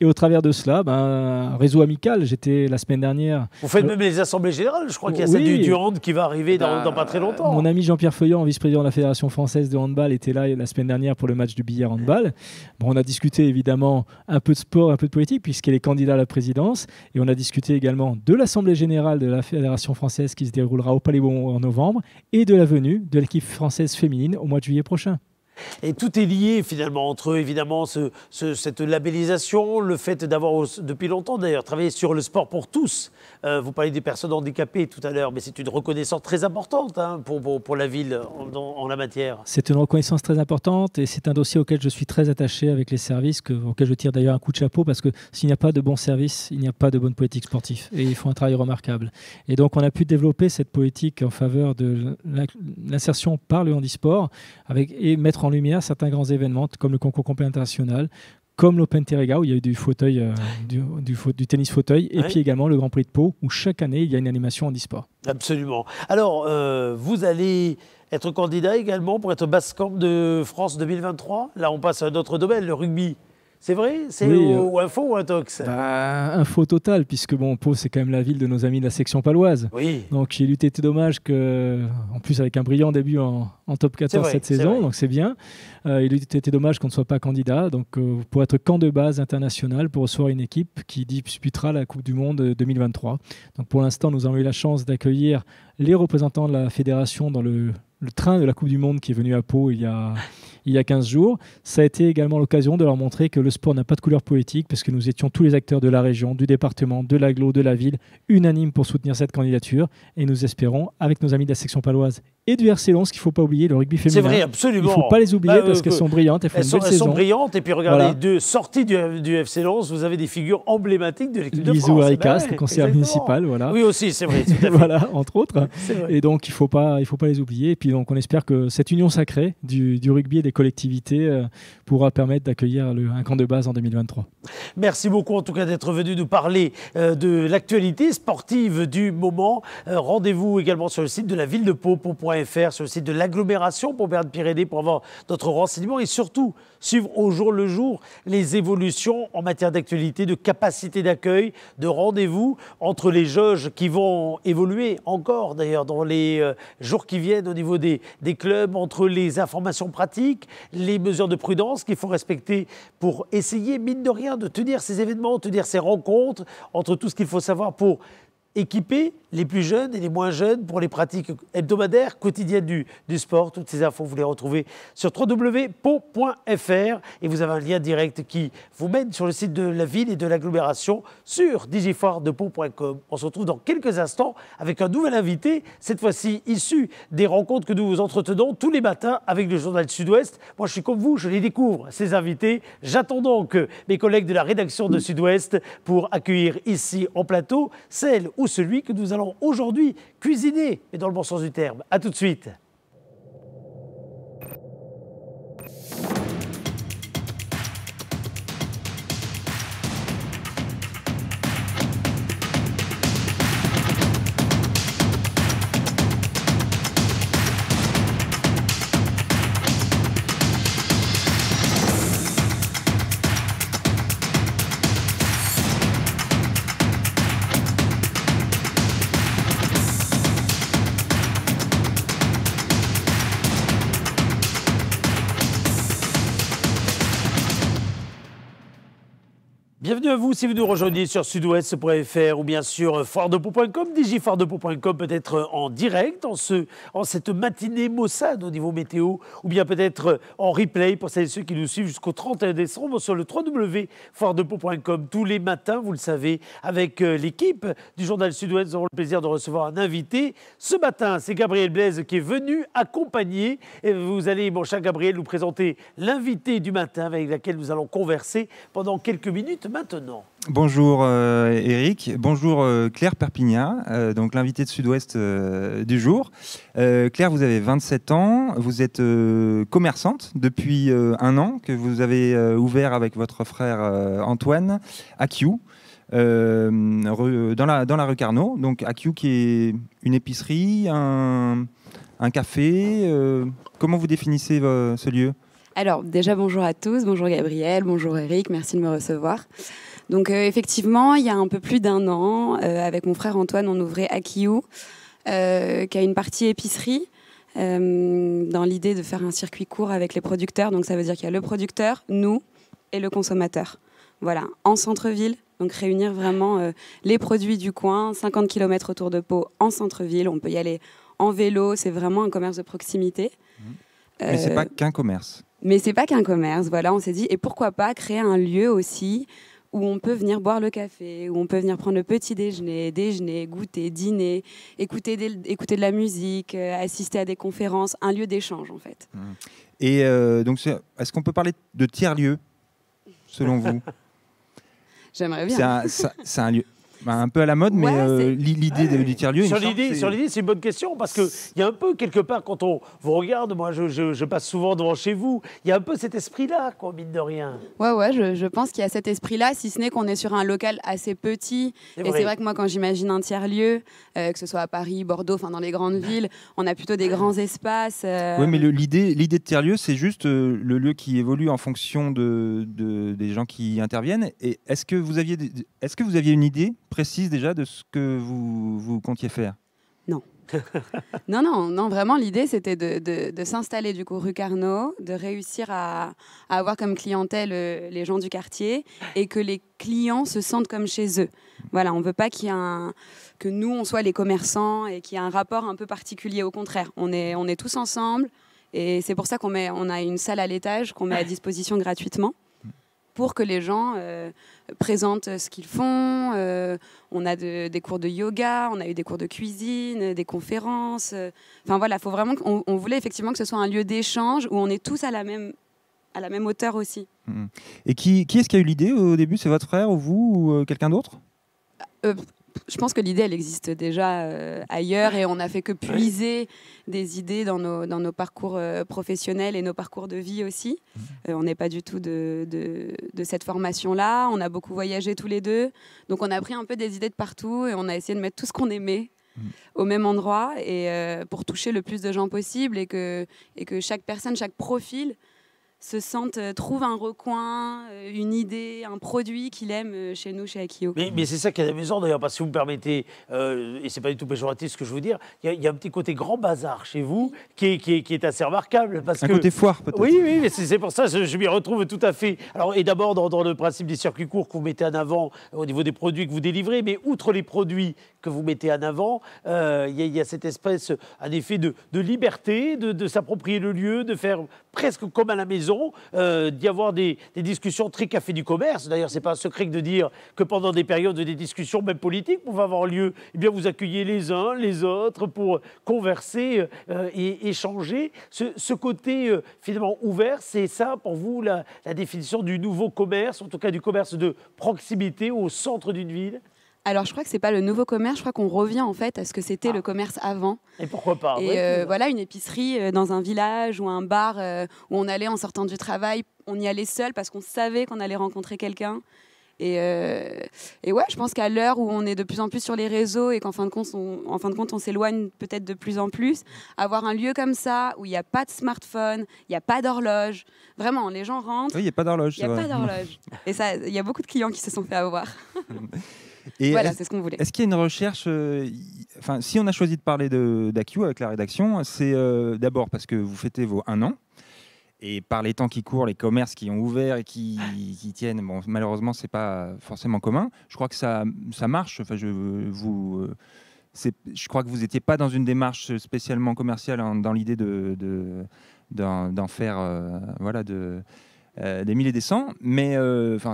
Et au travers de cela, un réseau amical. J'étais la semaine dernière. Vous faites même les assemblées générales. Je crois qu'il y a celle du hand qui va arriver dans pas très longtemps. Mon ami Jean-Pierre Feuillant, vice-président de la Fédération française de handball, était là la semaine dernière pour le match du billard handball. Bon, on a discuté évidemment un peu de sport, un peu de politique, puisqu'elle est candidate à la présidence. Et on a discuté également de l'assemblée générale de la Fédération française qui se déroulera au Palais Bourbon en novembre et de la venue de l'équipe française féminine au mois de juillet prochain. Et tout est lié finalement entre eux, évidemment, cette labellisation, le fait d'avoir depuis longtemps d'ailleurs travaillé sur le sport pour tous. Vous parlez des personnes handicapées tout à l'heure, mais c'est une reconnaissance très importante pour la ville en la matière. C'est une reconnaissance très importante et c'est un dossier auquel je suis très attaché avec les services, auquel je tire d'ailleurs un coup de chapeau parce que s'il n'y a pas de bons services, il n'y a pas de bonne politique sportive et ils font un travail remarquable. Et donc on a pu développer cette politique en faveur de l'insertion par le handisport et mettre en lumière certains grands événements comme le concours complet international, comme l'Open Terrega où il y a eu du fauteuil, du tennis fauteuil, et puis également le Grand Prix de Pau où chaque année il y a une animation handisport. Absolument. Alors, vous allez être candidat également pour être Basecamp de France 2023. Là, on passe à un autre domaine, le rugby. C'est vrai? C'est ou un faux ou un tox? Un faux total, puisque Pau, c'est quand même la ville de nos amis de la section paloise. Oui. Donc il eût été dommage en plus avec un brillant début en top 14 cette saison, donc c'est bien. Il eût été dommage qu'on ne soit pas candidat, donc pour être camp de base international, pour recevoir une équipe qui disputera la Coupe du Monde 2023. Donc pour l'instant, nous avons eu la chance d'accueillir les représentants de la fédération dans le train de la Coupe du Monde qui est venu à Pau il y a 15 jours. Ça a été également l'occasion de leur montrer que le sport n'a pas de couleur politique parce que nous étions tous les acteurs de la région, du département, de l'agglo, de la ville, unanimes pour soutenir cette candidature et nous espérons, avec nos amis de la section paloise et du RC Lens, qu'il ne faut pas oublier le rugby féminin. C'est vrai, absolument. Il ne faut pas les oublier parce qu'elles sont brillantes. Elles sont brillantes et puis regardez, deux sorties du FC Lens, vous avez des figures emblématiques de l'équipe de France. Lisou Haricast, conseillère municipale. Voilà. Oui aussi, c'est vrai. Tout à fait. Voilà, entre autres. Et donc il ne faut pas les oublier. Et puis donc on espère que cette union sacrée du rugby et des collectivités pourra permettre d'accueillir un camp de base en 2023. Merci beaucoup en tout cas d'être venu nous parler de l'actualité sportive du moment. Rendez-vous également sur le site de la ville de Pau, pau.fr, sur le site de l'agglomération Pau-Béarn-Pyrénées pour avoir d'autres renseignements et surtout suivre au jour le jour les évolutions en matière d'actualité, de capacité d'accueil, de rendez-vous entre les jauges qui vont évoluer encore d'ailleurs dans les jours qui viennent au niveau des clubs, entre les informations pratiques, les mesures de prudence qu'il faut respecter pour essayer, mine de rien, de tenir ces événements, tenir ces rencontres, entre tout ce qu'il faut savoir pour équiper les plus jeunes et les moins jeunes pour les pratiques hebdomadaires, quotidiennes du sport. Toutes ces infos, vous les retrouvez sur www.pau.fr et vous avez un lien direct qui vous mène sur le site de la ville et de l'agglomération sur digifoiredepau.com. On se retrouve dans quelques instants avec un nouvel invité, cette fois-ci issu des rencontres que nous vous entretenons tous les matins avec le journal Sud-Ouest. Moi, je suis comme vous, je les découvre, ces invités. J'attends donc mes collègues de la rédaction de Sud-Ouest pour accueillir ici en plateau celle ou celui que nous allons aujourd'hui cuisiner, mais dans le bon sens du terme. A tout de suite. à vous si vous nous rejoignez sur sudouest.fr ou bien sur foiredepau.com, digifoiredepau.com, peut-être en direct en cette matinée maussade au niveau météo, ou bien peut-être en replay pour celles et ceux qui nous suivent jusqu'au 31 décembre sur le www.foiredepau.com. Tous les matins, vous le savez, avec l'équipe du journal Sud-Ouest, nous aurons le plaisir de recevoir un invité. Ce matin, c'est Gabriel Blaise qui est venu accompagner. Et vous allez, mon cher Gabriel, nous présenter l'invité du matin avec laquelle nous allons converser pendant quelques minutes maintenant. Bonjour Eric, bonjour Claire Perpignat, donc l'invité de Sud-Ouest du jour. Claire, vous avez 27 ans, vous êtes commerçante depuis un an que vous avez ouvert avec votre frère Antoine AQ dans la rue Carnot. Donc AQ qui est une épicerie, un café. Comment vous définissez ce lieu ? Alors déjà bonjour à tous, bonjour Gabriel, bonjour Eric, merci de me recevoir. Donc effectivement, il y a un peu plus d'un an, avec mon frère Antoine, on ouvrait Akiu, qui a une partie épicerie, dans l'idée de faire un circuit court avec les producteurs. Donc ça veut dire qu'il y a le producteur, nous et le consommateur. Voilà, en centre-ville, donc réunir vraiment les produits du coin, 50 km autour de Pau, en centre-ville. On peut y aller en vélo, c'est vraiment un commerce de proximité. Mais c'est pas qu'un commerce. Mais c'est pas qu'un commerce, voilà, on s'est dit, et pourquoi pas créer un lieu aussi où on peut venir boire le café, où on peut venir prendre le petit déjeuner, goûter, dîner, écouter de la musique, assister à des conférences, un lieu d'échange en fait. Et donc, est-ce qu'on peut parler de tiers-lieu, selon vous ? J'aimerais bien. C'est un lieu... un peu à la mode, mais l'idée du tiers-lieu... Sur l'idée, c'est une bonne question, parce qu'il y a un peu, quelque part, quand on vous regarde, moi je passe souvent devant chez vous, il y a un peu cet esprit-là, quoi, mine de rien. Ouais, je pense qu'il y a cet esprit-là, si ce n'est qu'on est sur un local assez petit. Et c'est vrai que moi, quand j'imagine un tiers-lieu, que ce soit à Paris, Bordeaux, enfin dans les grandes villes, on a plutôt des grands espaces. Oui, mais l'idée de tiers-lieu, c'est juste le lieu qui évolue en fonction des gens qui interviennent. Et est-ce que vous aviez une idée précise déjà de ce que vous comptiez faire ? Non. non, vraiment l'idée c'était de s'installer du coup rue Carnot, de réussir à avoir comme clientèle les gens du quartier et que les clients se sentent comme chez eux. Voilà, on veut pas que nous on soit les commerçants et qu'il y ait un rapport un peu particulier, au contraire. On est tous ensemble et c'est pour ça on a une salle à l'étage qu'on met à disposition gratuitement, pour que les gens présentent ce qu'ils font. On a des cours de yoga, on a eu des cours de cuisine, des conférences. Enfin voilà, faut vraiment on voulait effectivement que ce soit un lieu d'échange où on est tous à la même hauteur aussi. Et qui est-ce qui a eu l'idée au début ? C'est votre frère ou vous ou quelqu'un d'autre ? Je pense que l'idée, elle existe déjà ailleurs et on n'a fait que puiser des idées dans nos parcours professionnels et nos parcours de vie aussi. On n'est pas du tout de cette formation-là. On a beaucoup voyagé tous les deux. Donc, on a pris un peu des idées de partout et on a essayé de mettre tout ce qu'on aimait au même endroit et pour toucher le plus de gens possible et que chaque personne, chaque profil trouve un recoin, une idée, un produit qu'il aime chez nous, chez Akio. Mais c'est ça qui est amusant d'ailleurs, parce que si vous me permettez, et c'est pas du tout péjoratif ce que je veux dire, il y a un petit côté grand bazar chez vous qui est assez remarquable. Côté foire peut-être. Oui, mais c'est pour ça que je m'y retrouve tout à fait. Alors, et d'abord dans le principe des circuits courts que vous mettez en avant au niveau des produits que vous délivrez, mais outre les produits que vous mettez en avant, il y a cette espèce, en effet, de liberté, de s'approprier le lieu, de faire presque comme à la maison, d'y avoir des discussions très café du commerce. D'ailleurs, c'est pas un secret que de dire que pendant des périodes des discussions, même politiques, pouvaient avoir lieu, eh bien, vous accueillez les uns, les autres pour converser et échanger. Ce côté finalement ouvert, c'est ça pour vous la définition du nouveau commerce, en tout cas du commerce de proximité au centre d'une ville? Alors, je crois que c'est pas le nouveau commerce. Je crois qu'on revient en fait à ce que c'était le commerce avant. Et pourquoi pas? Et voilà, une épicerie dans un village ou un bar où on allait en sortant du travail. On y allait seul parce qu'on savait qu'on allait rencontrer quelqu'un. Et ouais, je pense qu'à l'heure où on est de plus en plus sur les réseaux et qu'en fin de compte, on s'éloigne peut-être de plus en plus, avoir un lieu comme ça où il n'y a pas de smartphone, il n'y a pas d'horloge. Vraiment, les gens rentrent. Oui, il n'y a pas d'horloge. Il n'y a pas d'horloge. Et ça, il y a beaucoup de clients qui se sont fait avoir. Et voilà, c'est ce qu'on voulait. Est-ce qu'il y a une recherche si on a choisi de parler d'Akio avec la rédaction, c'est d'abord parce que vous fêtez vos 1 an. Et par les temps qui courent, les commerces qui ont ouvert et qui tiennent, bon, malheureusement, c'est pas forcément commun. Je crois que ça marche. Enfin, je crois que vous n'étiez pas dans une démarche spécialement commerciale dans l'idée d'en faire des milliers et des cents, mais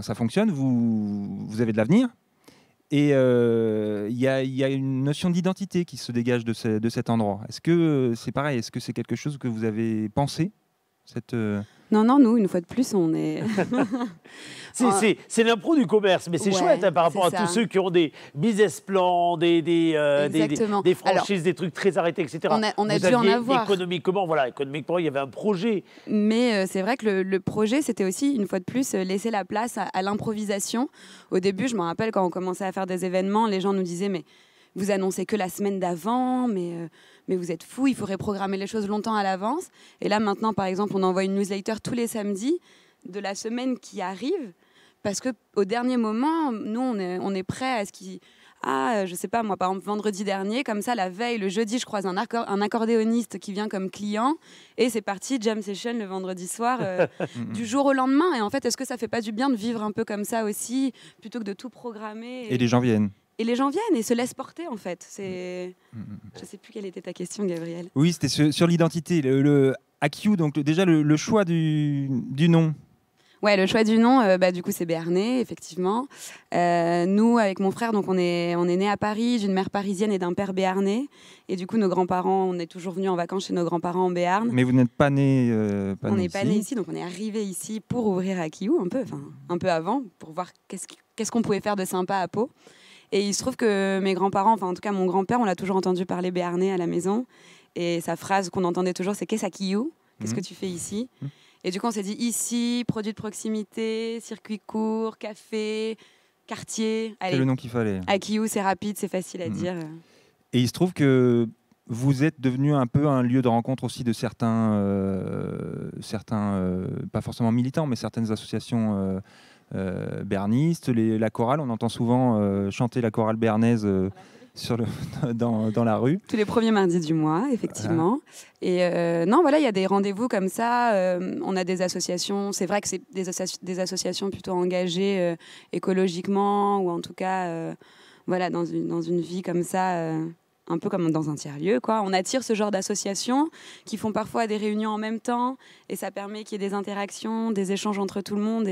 ça fonctionne. Vous avez de l'avenir. Et il y a une notion d'identité qui se dégage de cet endroit. Est-ce que c'est pareil? Est-ce que c'est quelque chose que vous avez pensé Non, nous, une fois de plus, on est... c'est l'impro du commerce, mais c'est chouette par rapport à tous ceux qui ont des business plans, des franchises, des trucs très arrêtés, etc. On a dû en avoir. Économiquement, il y avait un projet. Mais c'est vrai que le projet, c'était aussi, une fois de plus, laisser la place à l'improvisation. Au début, je me rappelle, quand on commençait à faire des événements, les gens nous disaient « mais vous annoncez que la semaine d'avant, mais vous êtes fous, il faudrait programmer les choses longtemps à l'avance. » Et là, maintenant, par exemple, on envoie une newsletter tous les samedis de la semaine qui arrive, parce qu'au dernier moment, nous, on est prêts à ce qui... je sais pas, moi, par exemple, vendredi dernier, comme ça, la veille, le jeudi, je croise un accordéoniste qui vient comme client, et c'est parti, jam session le vendredi soir, du jour au lendemain. Et en fait, est-ce que ça fait pas du bien de vivre un peu comme ça aussi, plutôt que de tout programmer Et les gens viennent. Et les gens viennent et se laissent porter, en fait. Je sais plus quelle était ta question, Gabriel. Oui, c'était sur l'identité. Le AQ, donc déjà le choix du nom. Ouais, le choix du nom, du coup, c'est béarnais, effectivement. Nous, avec mon frère, donc on est nés à Paris, d'une mère parisienne et d'un père béarnais. Et du coup, nos grands-parents, on est toujours venus en vacances chez nos grands-parents en Béarn. Mais vous n'êtes pas nés On n'est pas nés ici, donc on est arrivés ici pour ouvrir à Kiou, un peu avant, pour voir qu'est-ce qu'on pouvait faire de sympa à Pau. Et il se trouve que mes grands-parents, en tout cas mon grand-père, on l'a toujours entendu parler béarnais à la maison. Et sa phrase qu'on entendait toujours, c'est « Qu'est-ce à Kiou ? Qu'est-ce que tu fais ici ?» Et du coup, on s'est dit ici, produits de proximité, circuit court, café, quartier. C'est le nom qu'il fallait. À Kiou, c'est rapide, c'est facile à dire. Et il se trouve que vous êtes devenu un peu un lieu de rencontre aussi de certains pas forcément militants, mais certaines associations béarnistes. La chorale, on entend souvent chanter la chorale béarnaise dans la rue. Tous les premiers mardis du mois, effectivement. Et il y a des rendez-vous comme ça. On a des associations. C'est vrai que c'est des associations plutôt engagées écologiquement, ou en tout cas, dans une vie comme ça, un peu comme dans un tiers-lieu, quoi. On attire ce genre d'associations qui font parfois des réunions en même temps, et ça permet qu'il y ait des interactions, des échanges entre tout le monde.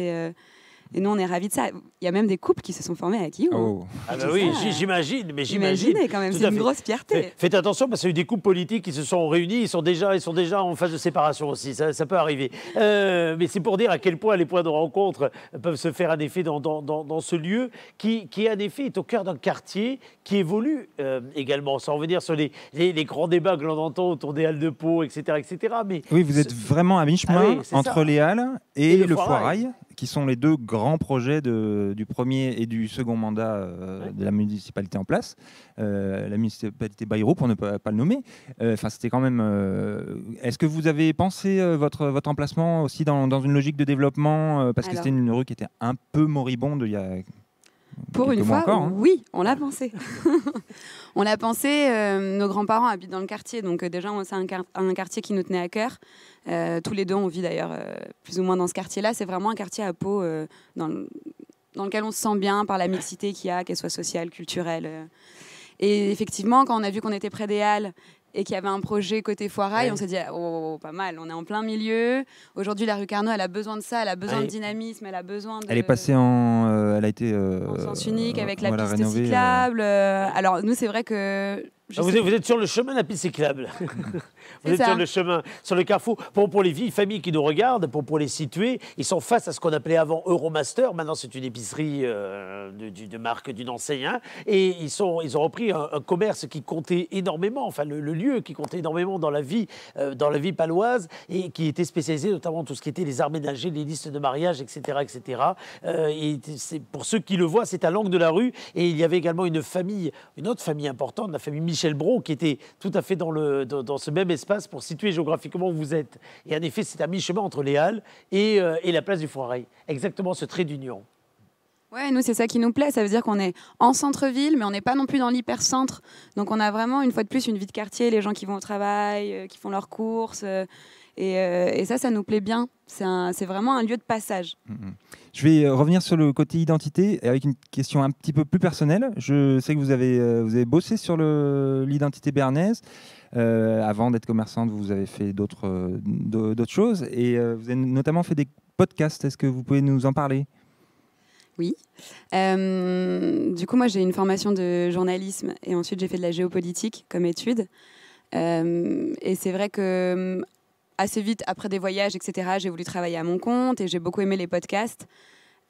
Et nous, on est ravis de ça. Il y a même des couples qui se sont formés à Kiou. Oh. Oui, j'imagine. Imaginez quand même, c'est une grosse fierté. Faites attention, parce qu'il y a eu des couples politiques qui se sont réunis, ils sont déjà en phase de séparation aussi, ça peut arriver. Mais c'est pour dire à quel point les points de rencontre peuvent se faire en effet dans ce lieu qui en effet est au cœur d'un quartier qui évolue également, sans revenir sur les grands débats que l'on entend autour des halles de Pau, etc. Mais oui, vous êtes vraiment à mi-chemin entre les halles et le Foirail, qui sont les deux grands projets du premier et du second mandat de la municipalité en place, la municipalité Bayrou, pour ne pas le nommer. C'était quand même... Est-ce que vous avez pensé votre emplacement aussi dans une logique de développement, parce que c'était une rue qui était un peu moribonde il y a... Pour une fois, encore, oui, on l'a pensé. On l'a pensé. Nos grands-parents habitent dans le quartier, donc déjà, c'est un quartier qui nous tenait à cœur. Tous les deux, on vit d'ailleurs plus ou moins dans ce quartier-là. C'est vraiment un quartier à Pau dans lequel on se sent bien par la mixité qu'il y a, qu'elle soit sociale, culturelle. Et effectivement, quand on a vu qu'on était près des Halles et qu'il y avait un projet côté Foirail, on s'est dit pas mal, on est en plein milieu. Aujourd'hui, la rue Carnot, elle a besoin de ça, elle a besoin de dynamisme, elle a besoin de... Elle est passée elle a été en sens unique avec la piste cyclable. Alors nous, c'est vrai que... Vous êtes sur le chemin de la piste cyclable. Vous êtes sur le chemin, sur le carrefour. Pour les vieilles familles qui nous regardent, pour les situer, ils sont face à ce qu'on appelait avant Euromaster. Maintenant, c'est une épicerie de marque d'une enseigne. Et ils ont repris un commerce qui comptait énormément, le lieu qui comptait énormément dans la vie paloise, et qui était spécialisé notamment dans tout ce qui était les arts ménagers, les listes de mariage, etc. etc. Et pour ceux qui le voient, c'est à l'angle de la rue. Et il y avait également une autre famille importante, la famille Michel Brault, qui était tout à fait dans ce même espace pour situer géographiquement où vous êtes. Et en effet, c'est à mi-chemin entre les Halles et la place du Foirail. Exactement ce trait d'union. Ouais, nous, c'est ça qui nous plaît. Ça veut dire qu'on est en centre-ville, mais on n'est pas non plus dans l'hyper-centre. Donc, on a vraiment, une fois de plus, une vie de quartier, les gens qui vont au travail, qui font leurs courses. Et ça nous plaît bien. C'est vraiment un lieu de passage. Je vais revenir sur le côté identité avec une question un petit peu plus personnelle. Je sais que vous avez bossé sur l'identité béarnaise. Avant d'être commerçante, vous avez fait d'autres choses et vous avez notamment fait des podcasts. Est-ce que vous pouvez nous en parler ? Oui. Du coup, moi, j'ai une formation de journalisme et ensuite j'ai fait de la géopolitique comme étude. Et c'est vrai que assez vite, après des voyages, etc., j'ai voulu travailler à mon compte et j'ai beaucoup aimé les podcasts.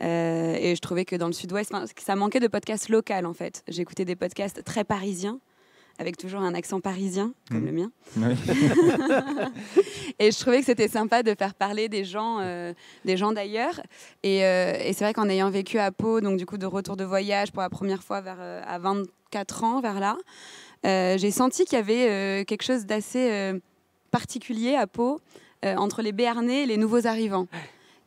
Et je trouvais que dans le sud-ouest, ça manquait de podcasts locaux, en fait. J'écoutais des podcasts très parisiens, avec toujours un accent parisien, comme le mien. Oui. Et je trouvais que c'était sympa de faire parler des gens d'ailleurs. Et c'est vrai qu'en ayant vécu à Pau, donc du coup de retour de voyage pour la première fois à 24 ans, vers là, j'ai senti qu'il y avait quelque chose d'assez particulier à Pau entre les Béarnais et les nouveaux arrivants.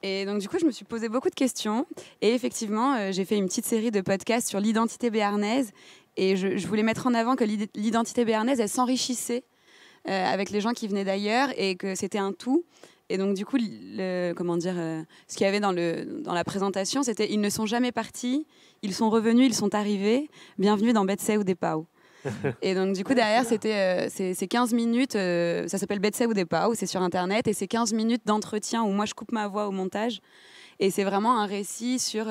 Et donc du coup, je me suis posé beaucoup de questions. Et effectivement, j'ai fait une petite série de podcasts sur l'identité béarnaise. Et je voulais mettre en avant que l'identité béarnaise, elle s'enrichissait avec les gens qui venaient d'ailleurs et que c'était un tout. Et donc du coup, ce qu'il y avait dans la présentation, c'était « Ils ne sont jamais partis, ils sont revenus, ils sont arrivés. Bienvenue dans Betsé ou des Pau ». Et donc du coup derrière c'était c'est 15 minutes, ça s'appelle Betsé ou des Pau, c'est sur internet et c'est 15 minutes d'entretien où moi je coupe ma voix au montage et c'est vraiment un récit sur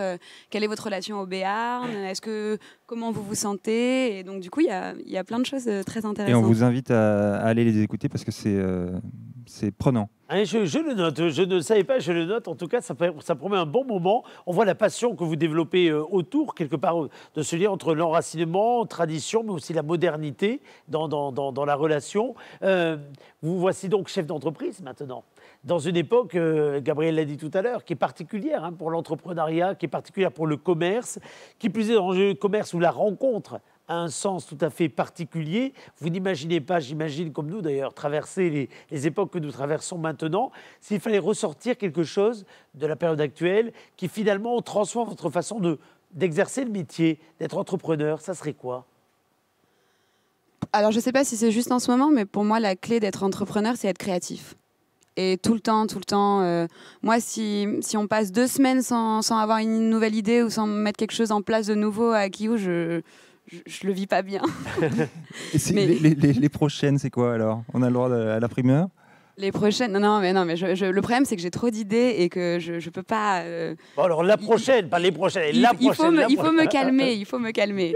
quelle est votre relation au Béarn, comment vous vous sentez, et donc du coup il y a plein de choses très intéressantes. Et on vous invite à aller les écouter parce que c'est prenant. Allez, je le note, je ne savais pas, je le note. En tout cas, ça promet un bon moment. On voit la passion que vous développez autour, quelque part, de ce lien entre l'enracinement, tradition, mais aussi la modernité dans la relation. Vous voici donc chef d'entreprise maintenant, dans une époque, Gabriel l'a dit tout à l'heure, qui est particulière pour l'entrepreneuriat, qui est particulière pour le commerce, qui plus est dans le commerce où la rencontre a un sens tout à fait particulier. Vous n'imaginez pas, j'imagine, comme nous d'ailleurs, traverser les époques que nous traversons maintenant, s'il fallait ressortir quelque chose de la période actuelle qui finalement transforme votre façon d'exercer le métier, d'être entrepreneur, ça serait quoi ? Alors je ne sais pas si c'est juste en ce moment, mais pour moi la clé d'être entrepreneur, c'est être créatif. Et tout le temps. Moi, si on passe 2 semaines sans avoir une nouvelle idée ou sans mettre quelque chose en place de nouveau à Kiou, je le vis pas bien. Et mais les prochaines, c'est quoi alors ? On a le droit à la primeur ? Les prochaines, non, mais le problème c'est que j'ai trop d'idées et que je peux pas. Bon, alors la prochaine, pas les prochaines. Il faut me calmer.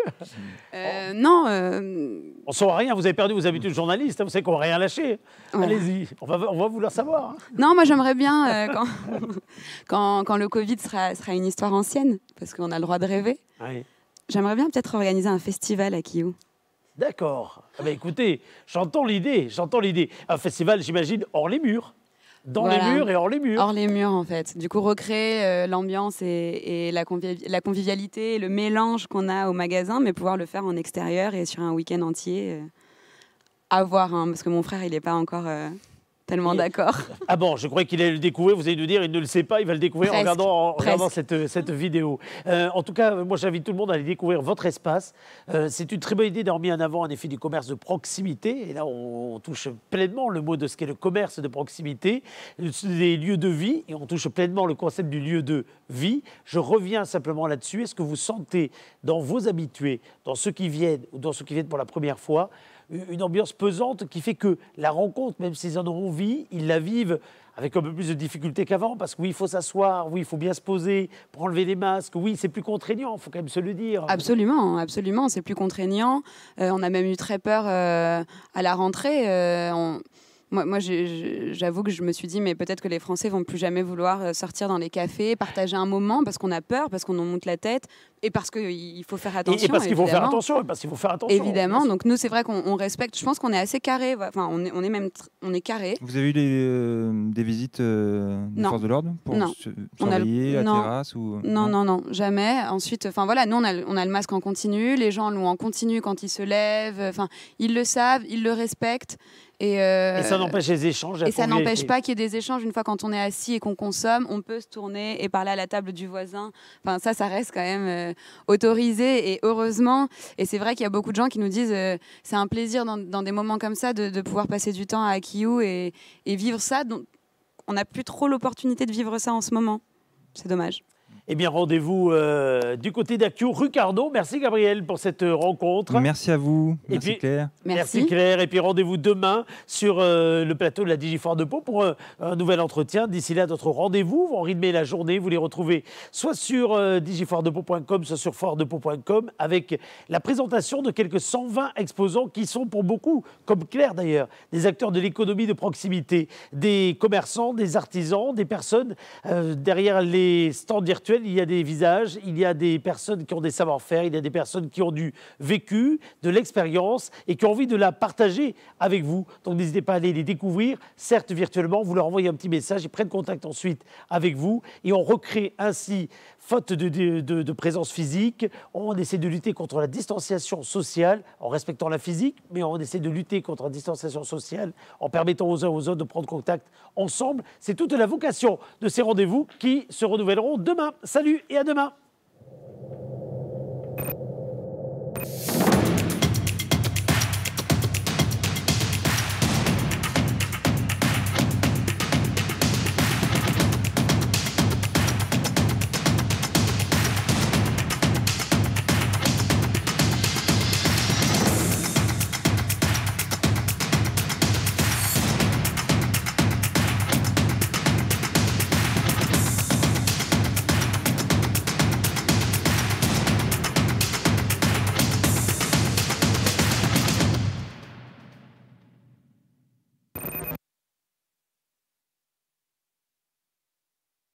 Non. On ne saura rien. Vous avez perdu vos habitudes de journaliste. Vous savez qu'on va rien lâcher. Ouais. Allez-y, on va vouloir savoir. Non, moi j'aimerais bien quand le Covid sera une histoire ancienne, parce qu'on a le droit de rêver. Oui. J'aimerais bien peut-être organiser un festival à Kiou. D'accord. Ah ben écoutez, j'entends l'idée. Un festival, j'imagine, hors les murs. Dans les murs et hors les murs. Hors les murs, en fait. Du coup, recréer l'ambiance et la convivialité, le mélange qu'on a au magasin, mais pouvoir le faire en extérieur et sur un week-end entier. À voir, parce que mon frère, il n'est pas encore tellement d'accord. Ah bon, je croyais qu'il allait le découvrir. Vous allez nous dire, il ne le sait pas, il va le découvrir en regardant cette vidéo. En tout cas, moi, j'invite tout le monde à aller découvrir votre espace. C'est une très bonne idée d'avoir mis en avant, en effet, du commerce de proximité. Et là, on touche pleinement le mot de ce qu'est le commerce de proximité, les lieux de vie, et on touche pleinement le concept du lieu de vie. Je reviens simplement là-dessus. Est-ce que vous sentez dans vos habitués, dans ceux qui viennent ou dans ceux qui viennent pour la première fois, une ambiance pesante qui fait que la rencontre, même s'ils en ont envie, ils la vivent avec un peu plus de difficulté qu'avant, parce que oui, il faut s'asseoir, oui, il faut bien se poser pour enlever les masques, oui, c'est plus contraignant, il faut quand même se le dire. Absolument, c'est plus contraignant. On a même eu très peur à la rentrée. Moi, j'avoue que je me suis dit, mais peut-être que les Français vont plus jamais vouloir sortir dans les cafés, partager un moment, parce qu'on a peur, parce qu'on en monte la tête, et parce qu'il faut faire attention. Et parce qu'il faut faire attention, Évidemment, donc nous, c'est vrai qu'on respecte, je pense qu'on est assez carré, enfin, on est carré. Vous avez eu des visites des forces de l'ordre pour surveiller la terrasse ou... Non, jamais. Ensuite, enfin voilà, nous, on a le masque en continu, les gens l'ont en continu quand ils se lèvent, enfin, ils le savent, ils le respectent. Et ça n'empêche les échanges. Et ça n'empêche pas qu'il y ait des échanges une fois quand on est assis et qu'on consomme, on peut se tourner et parler à la table du voisin. Enfin, ça reste quand même autorisé et heureusement. Et c'est vrai qu'il y a beaucoup de gens qui nous disent c'est un plaisir dans des moments comme ça de pouvoir passer du temps à Akiu et vivre ça. Donc, on n'a plus trop l'opportunité de vivre ça en ce moment. C'est dommage. Eh bien, rendez-vous du côté d'Akiu, rue Carnot. Merci Gabriel pour cette rencontre. Merci à vous. Merci puis, Claire. Merci Claire. Et puis rendez-vous demain sur le plateau de la Digifoire de Pau pour un nouvel entretien. D'ici là, notre rendez-vous. Vous en rythmez la journée. Vous les retrouvez soit sur digifoiredepau.com, soit sur foiredepau.com avec la présentation de quelques 120 exposants qui sont pour beaucoup, comme Claire d'ailleurs, des acteurs de l'économie de proximité, des commerçants, des artisans, des personnes derrière les stands virtuels. Il y a des visages, il y a des personnes qui ont des savoir-faire, il y a des personnes qui ont du vécu, de l'expérience et qui ont envie de la partager avec vous. Donc n'hésitez pas à aller les découvrir, certes virtuellement, vous leur envoyez un petit message, ils prennent contact ensuite avec vous et on recrée ainsi, faute de présence physique, on essaie de lutter contre la distanciation sociale en respectant la physique, mais on essaie de lutter contre la distanciation sociale en permettant aux uns aux autres de prendre contact ensemble. C'est toute la vocation de ces rendez-vous qui se renouvelleront demain. Salut et à demain.